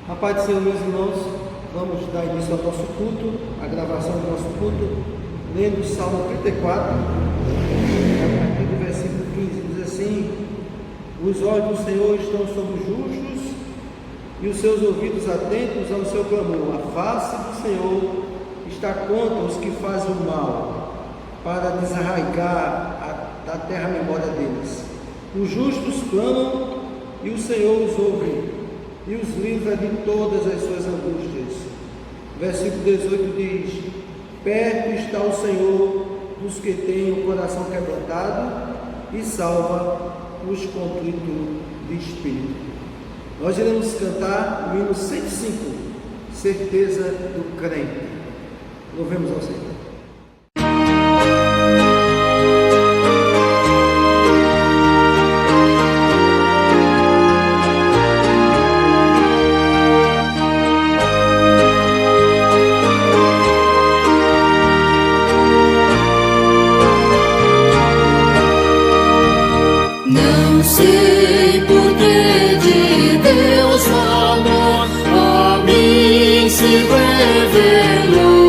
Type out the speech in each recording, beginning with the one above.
A paz do Senhor, meus irmãos, vamos dar início ao nosso culto, a gravação do nosso culto, lendo o Salmo 34, a partir do versículo 15, diz assim: os olhos do Senhor estão sobre os justos e os seus ouvidos atentos ao seu clamor. A face do Senhor está contra os que fazem o mal, para desarraigar da terra a memória deles. Os justos clamam e o Senhor os ouve e os livra de todas as suas angústias. Versículo 18 diz: perto está o Senhor dos que têm o coração quebrantado e salva os contritos de espírito. Nós iremos cantar o hino 105, certeza do crente. Louvemos ao Senhor. Sei porque de Deus o amor a mim se revelou,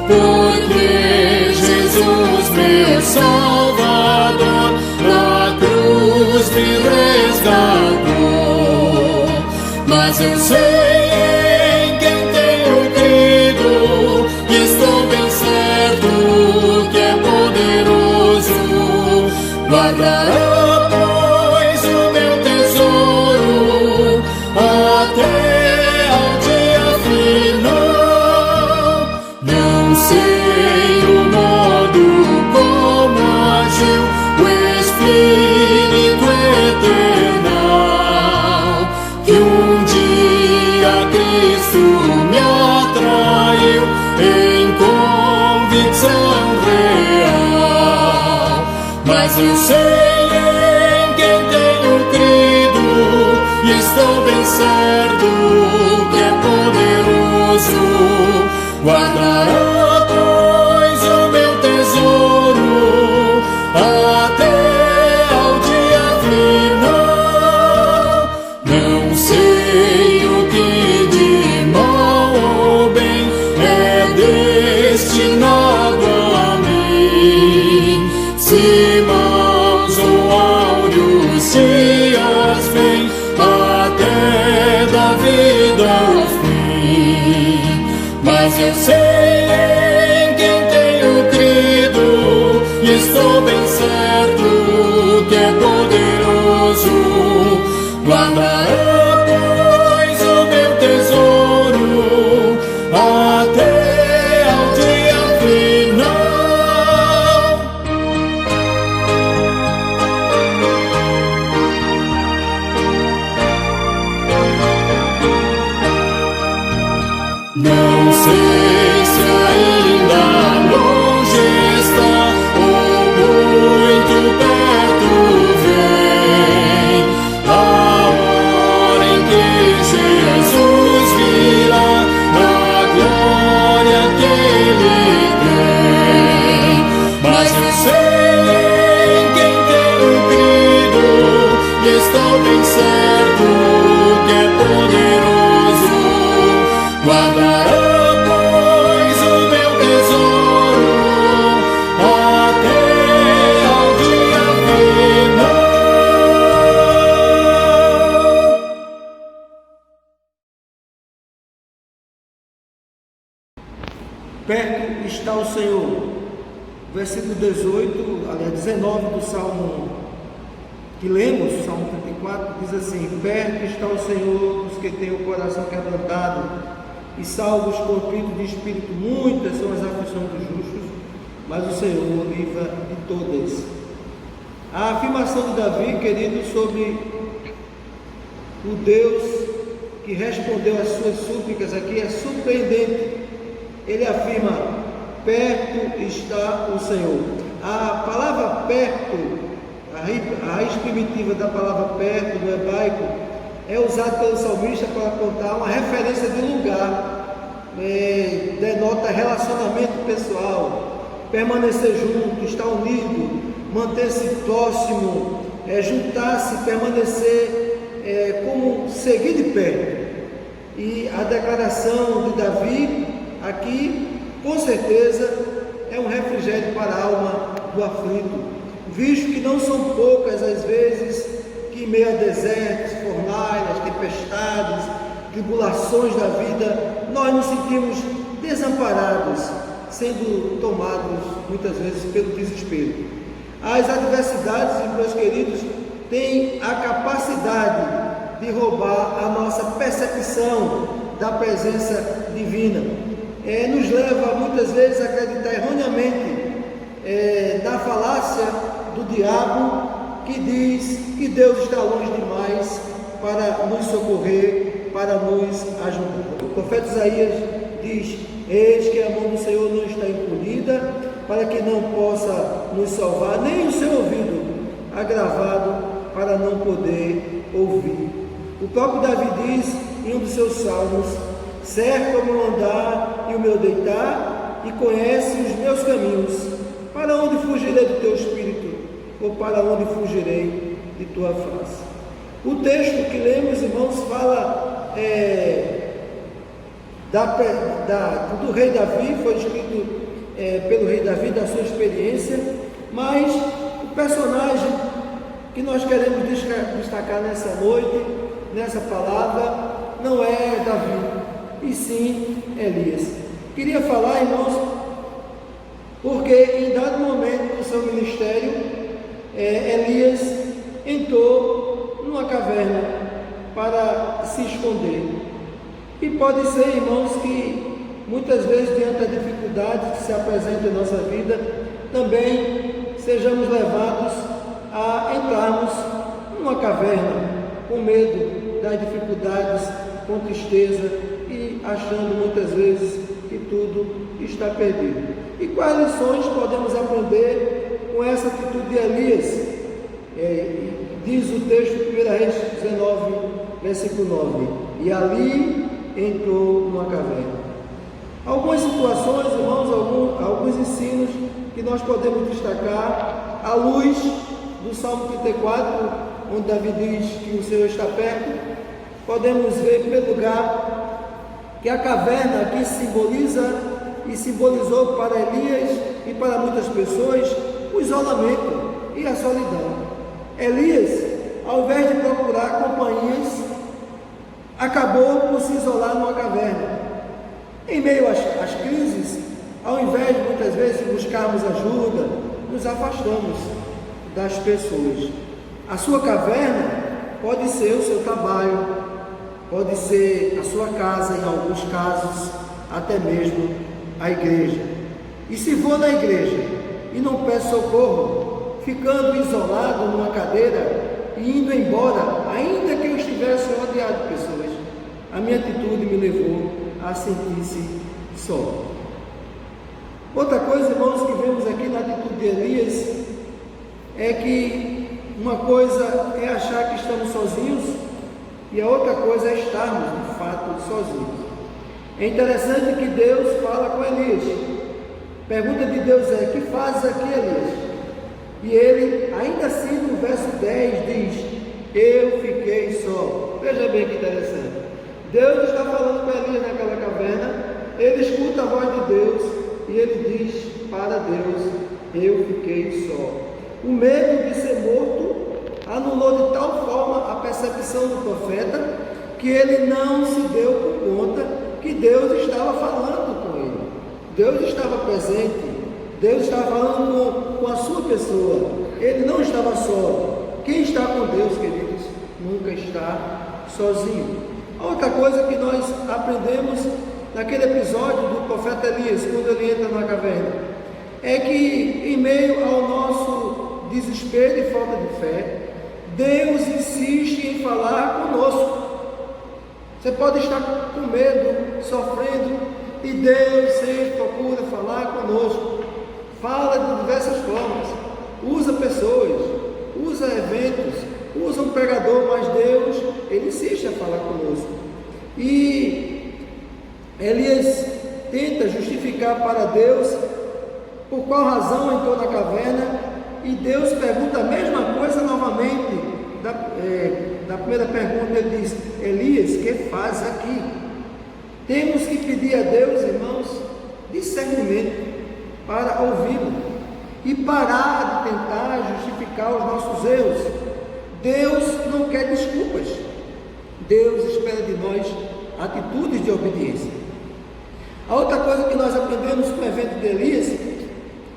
porque Jesus, meu Salvador, na cruz me resgatou. Mas eu sei em quem tenho crido, e estou bem certo que é poderoso. Guardará eu sei em quem tenho crido, e estou bem certo que é poderoso. Guardará, pois, o meu tesouro até ao dia final. Não sei o que de mal ou bem é destinado a mim. Se dias vem até da vida ao fim, mas eu sei em quem tenho crido, e estou bem certo que é poderoso. Guardará, pois, o meu tesouro até ao dia final. Não sei se ainda longe está ou muito perto vem a hora em que Jesus virá na glória que Ele tem. Mas eu sei em quem tenho crido, e estou bem certo que é poderoso. Guardará, pois, o meu tesouro até ao dia final. Perto está o Senhor. Versículo 18, aliás, 19 do Salmo que lemos, Salmo 34, diz assim: perto está o Senhor dos que têm o coração quebrantado e salva os contritos de espírito. Muitas são as aflições dos justos, mas o Senhor o livra de todas. A afirmação de Davi, querido, sobre o Deus que respondeu às suas súplicas aqui é surpreendente. Ele afirma: perto está o Senhor. A palavra perto, a raiz primitiva da palavra perto no hebraico, é usado pelo salmista para contar uma referência de lugar, denota relacionamento pessoal, permanecer junto, estar unido, manter-se próximo, juntar-se, permanecer, como seguir de perto. E a declaração de Davi aqui, com certeza, é um refrigério para a alma do aflito, visto que não são poucas as vezes que em meio a desertos, fornalhas, tempestades, tribulações da vida, nós nos sentimos desamparados, sendo tomados muitas vezes pelo desespero. As adversidades, meus queridos, têm a capacidade de roubar a nossa percepção da presença divina. Nos leva muitas vezes a acreditar erroneamente na falácia do diabo, que diz que Deus está longe demais para nos socorrer, para nos ajudar. O profeta Isaías diz: eis que a mão do Senhor não está encolhida, para que não possa nos salvar, nem o seu ouvido agravado para não poder ouvir. O próprio Davi diz em um dos seus salmos: cerca o meu andar e o meu deitar, e conhece os meus caminhos. Para onde fugirei do teu espírito? Ou para onde fugirei de tua face? O texto que lemos, irmãos, fala do rei Davi, foi escrito pelo rei Davi, da sua experiência, mas o personagem que nós queremos destacar nessa noite, nessa palavra, não é Davi, e sim Elias. Queria falar, irmãos, porque em dado momento do seu ministério, Elias entrou numa caverna para se esconder. E pode ser, irmãos, que muitas vezes, diante das dificuldades que se apresentam em nossa vida, também sejamos levados a entrarmos numa caverna com medo das dificuldades, com tristeza e achando muitas vezes que tudo está perdido. E quais lições podemos aprender com essa atitude de Elias? Diz o texto, 1 Reis 19, versículo 9: e ali entrou numa caverna. Algumas situações, irmãos, alguns ensinos que nós podemos destacar à luz do Salmo 34, onde Davi diz que o Senhor está perto. Podemos ver, em primeiro lugar, que a caverna aqui simboliza e simbolizou para Elias e para muitas pessoas o isolamento e a solidão. Elias, ao invés de procurar companhias, acabou por se isolar numa caverna. Em meio às crises, ao invés de muitas vezes buscarmos ajuda, nos afastamos das pessoas. A sua caverna pode ser o seu trabalho, pode ser a sua casa, em alguns casos, até mesmo a igreja. E se vou na igreja e não peço socorro, ficando isolado numa cadeira e indo embora, ainda que eu estivesse rodeado de pessoas, a minha atitude me levou a sentir-se só. Outra coisa, irmãos, que vemos aqui na atitude de Elias é que uma coisa é achar que estamos sozinhos e a outra coisa é estarmos de fato sozinhos. É interessante que Deus fala com Elias. Pergunta de Deus é: que fazes aqui, Elias? E ele, ainda assim, no verso 10 diz: eu fiquei só. Veja bem que interessante. Deus está falando com Elias naquela caverna, ele escuta a voz de Deus e ele diz para Deus: eu fiquei só. O medo de ser morto anulou de tal forma a percepção do profeta que ele não se deu por conta que Deus estava falando com ele. Deus estava presente, Deus estava falando com a sua pessoa, ele não estava só. Quem está com Deus, queridos, nunca está sozinho. Outra coisa que nós aprendemos naquele episódio do profeta Elias, quando ele entra na caverna, é que em meio ao nosso desespero e falta de fé, Deus insiste em falar conosco. Você pode estar com medo, sofrendo, e Deus sempre procura falar conosco. Fala de diversas formas, usa pessoas, usa eventos, usa um pregador, mas Deus, ele insiste a falar conosco. E Elias tenta justificar para Deus por qual razão entrou na caverna, e Deus pergunta a mesma coisa novamente. Da primeira pergunta ele diz: Elias, que faz aqui? Temos que pedir a Deus, irmãos, discernimento para ouvi-lo e parar de tentar justificar os nossos erros. Deus não quer desculpas. Deus espera de nós atitudes de obediência. A outra coisa que nós aprendemos com o evento de Elias,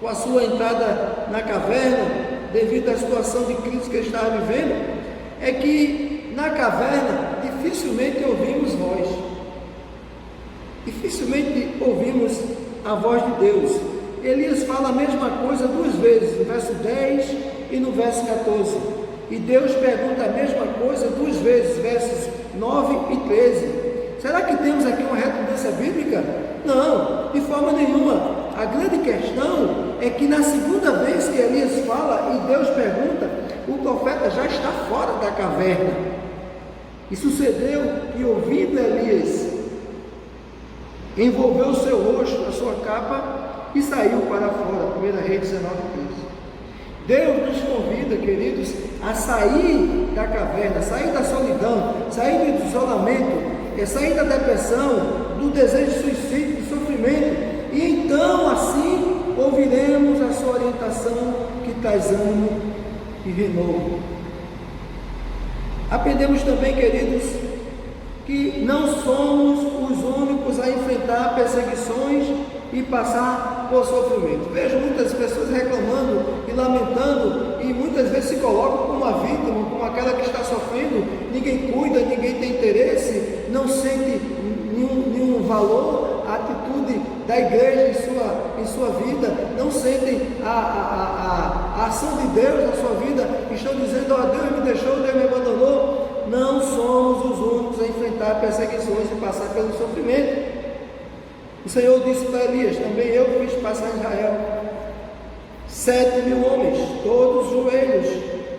com a sua entrada na caverna, devido à situação de crise que ele estava vivendo, é que na caverna dificilmente ouvimos voz. Dificilmente ouvimos a voz de Deus. Elias fala a mesma coisa duas vezes, no verso 10 e no verso 14. E Deus pergunta a mesma coisa duas vezes, versos 9 e 13. Será que temos aqui uma redundância bíblica? Não, de forma nenhuma. A grande questão é que na segunda vez que Elias fala e Deus pergunta, o profeta já está fora da caverna. E sucedeu que, ouvindo Elias, envolveu o seu rosto, a sua capa e saiu para fora. 1 Reis 19, 15. Deus nos convida, queridos, a sair da caverna, sair da solidão, sair do isolamento, sair da depressão, do desejo de suicídio, do sofrimento, e então assim ouviremos a sua orientação que traz ânimo e renovo. Aprendemos também, queridos, que não somos os únicos a enfrentar perseguições e passar por sofrimento. Vejo muitas pessoas reclamando e lamentando, e muitas vezes se colocam como uma vítima, como aquela que está sofrendo. Ninguém cuida, ninguém tem interesse, não sente nenhum valor a atitude da igreja em sua vida, não sentem a ação de Deus na sua vida, estão dizendo: ó, Deus me deixou, Deus me abandonou. Não somos os únicos a enfrentar perseguições e passar pelo sofrimento. O Senhor disse para Elias: também eu fiz passar em Israel 7.000 homens, todos os joelhos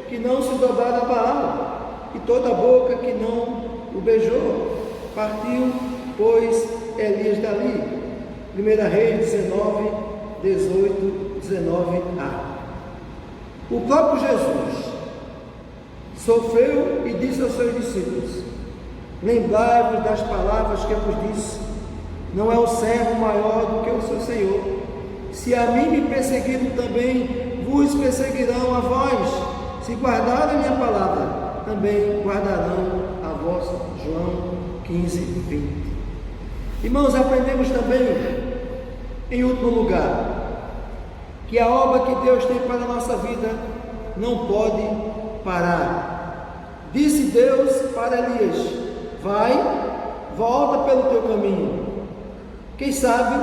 que não se dobraram a Baal, e toda a boca que não o beijou. Partiu, pois, Elias dali. 1 Reis 19, 18, 19a. O próprio Jesus sofreu e disse aos seus discípulos: lembrai-vos das palavras que eu vos disse, não é o servo maior do que o seu Senhor. Se a mim me perseguiram, também vos perseguirão a vós. Se guardarem a minha palavra, também guardarão a vossa. João 15, 20. Irmãos, aprendemos também, em último lugar, que a obra que Deus tem para a nossa vida não pode parar. Disse Deus para Elias: vai, volta pelo teu caminho. Quem sabe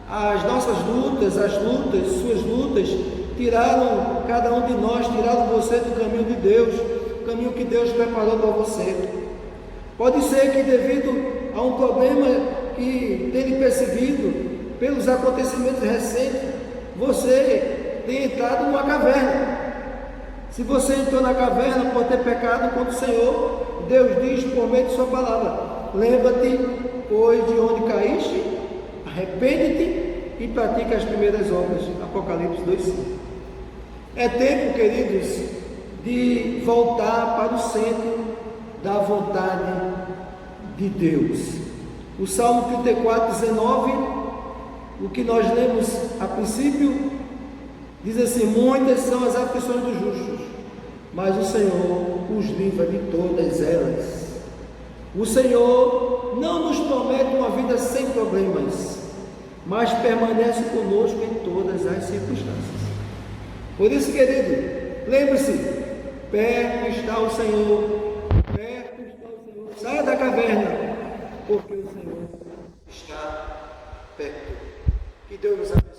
as nossas lutas, suas lutas, tiraram cada um de nós, tiraram você do caminho de Deus, o caminho que Deus preparou para você. Pode ser que, devido a um problema que tem lhe perseguido, pelos acontecimentos recentes, você tenha entrado numa caverna. Se você entrou na caverna por ter pecado contra o Senhor, Deus diz por meio de sua palavra: lembra-te, pois, de onde caíste, arrepende-te e pratica as primeiras obras. Apocalipse 2,5. É tempo, queridos, de voltar para o centro da vontade de Deus. O Salmo 34, 19, o que nós lemos a princípio, diz assim: muitas são as aflições dos justos, mas o Senhor os livra de todas elas. O Senhor não nos promete uma vida sem problemas, mas permanece conosco em todas as circunstâncias. Por isso, querido, lembre-se: perto está o Senhor, perto está o Senhor. Saia da caverna, porque o Senhor está perto. Que Deus nos abençoe.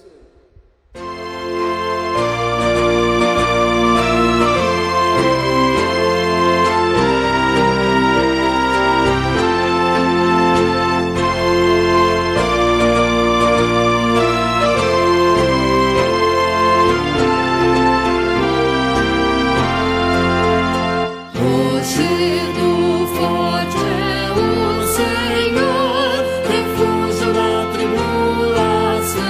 Senhor, refúgio na tribulação.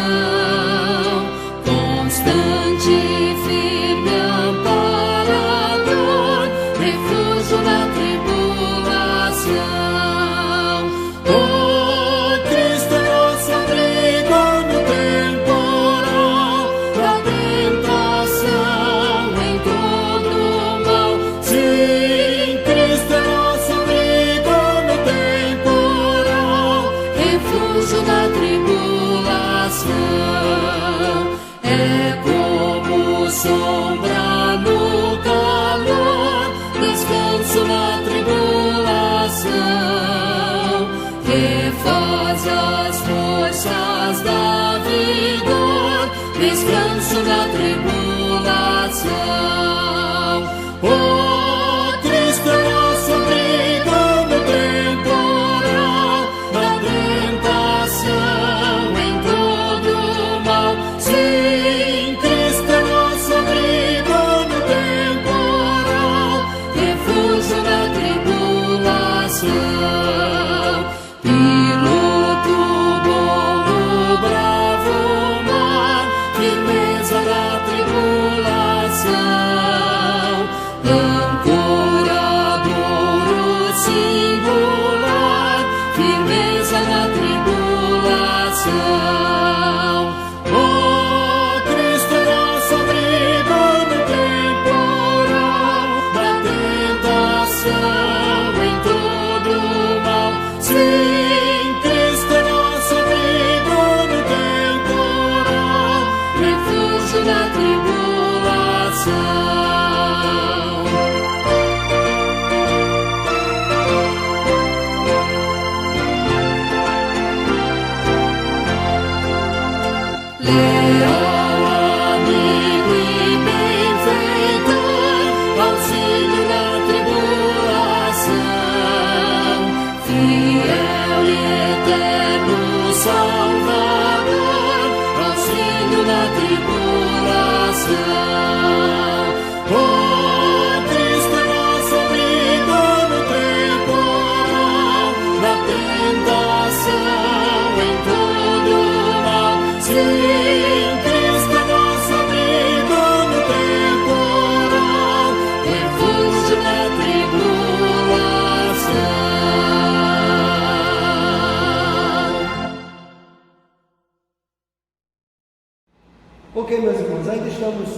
refaz as forças, dá vigor, descanso na tribulação. Oh, Cristo é nosso abrigo no temporal, na tentação, em todo mal. Sim, Cristo é nosso abrigo no temporal, refúgio na tribulação. Piloto bom no bravo mar, firmeza na tribulação. Ancoradouro singular, firmeza na tribulação. Oh, Cristo é nosso abrigo no temporal, na tentação, em todo mal. Sim, Cristo é nosso abrigo no temporal, refúgio na tribulação. Leal amigo e benfeitor, auxílio na tribulação, fiel e eterno Salvador, auxílio na tribulação. Oh, Cristo é nosso amigo no temporal, na tentação, em todo mal. Sim, Cristo é nosso amigo no temporal, refúgio na tribulação. Ok, meus irmãos, ainda estamos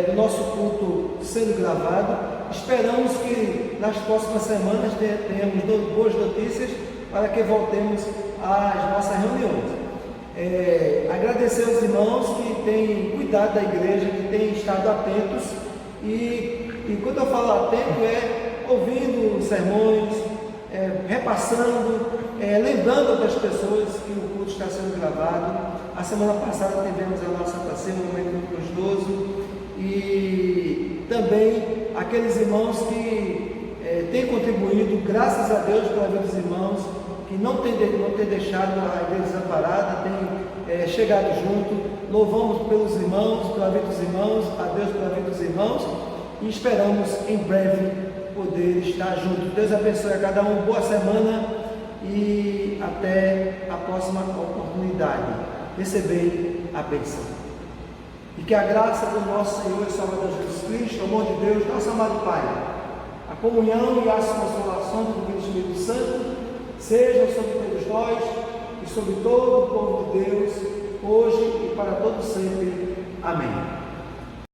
no nosso culto sendo gravado. Esperamos que nas próximas semanas tenhamos boas notícias para que voltemos às nossas reuniões. Agradecer aos irmãos que têm cuidado da igreja, que têm estado atentos, e quando eu falo atento é ouvindo sermões, repassando, lembrando outras pessoas que o culto está sendo gravado. A semana passada tivemos a nossa passeio, um momento muito gostoso, e também aqueles irmãos que têm contribuído, graças a Deus, pela vida dos irmãos, que não tem deixado a igreja desamparada, tem chegado junto. Louvamos pelos irmãos, pela vida dos irmãos, a Deus pela vida dos irmãos, e esperamos em breve poder estar juntos. Deus abençoe a cada um, boa semana e até a próxima oportunidade. Recebei a bênção. E que a graça do nosso Senhor e Salvador Jesus Cristo, o amor de Deus, nosso amado Pai, a comunhão e as consolações do Divino Espírito Santo sejam sobre todos nós e sobre todo o povo de Deus, hoje e para todo sempre. Amém.